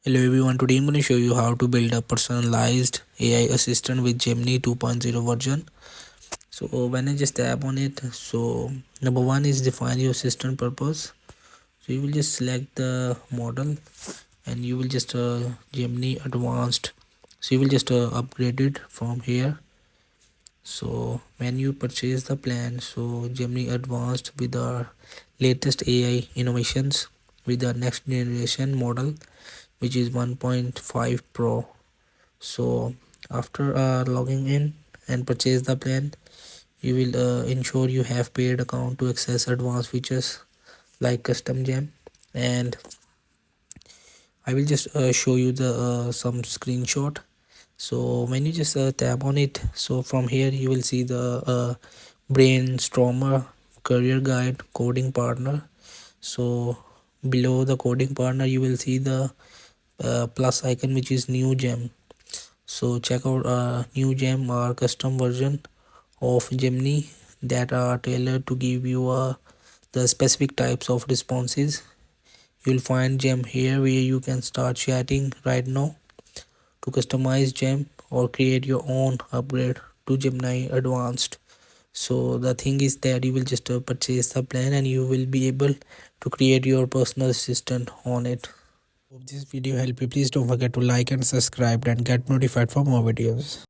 Hello everyone, today I'm going to show you how to build a personalized AI assistant with Gemini 2.0 version. So when I just tap on it, so number one is define your assistant purpose. So you will just select the model and you will just Gemini advanced. So you will just upgrade it from here. So when you purchase the plan, so Gemini advanced with our latest AI innovations with the next generation model, which is 1.5 Pro. So after logging in and purchase the plan, you will ensure you have paid account to access advanced features like custom gem. And I will just show you the some screenshot. So when you just tap on it, so from here you will see the brainstormer, career guide, coding partner. So below the coding partner you will see the plus icon, which is new gem. So check out new gem or custom version of Gemini that are tailored to give you the specific types of responses. You'll find gem here where you can start chatting right now to customize gem or create your own upgrade to Gemini advanced. So the thing is that you will just purchase the plan and you will be able to create your personal assistant on it. Hope this video helped you. Please don't forget to like and subscribe and get notified for more videos.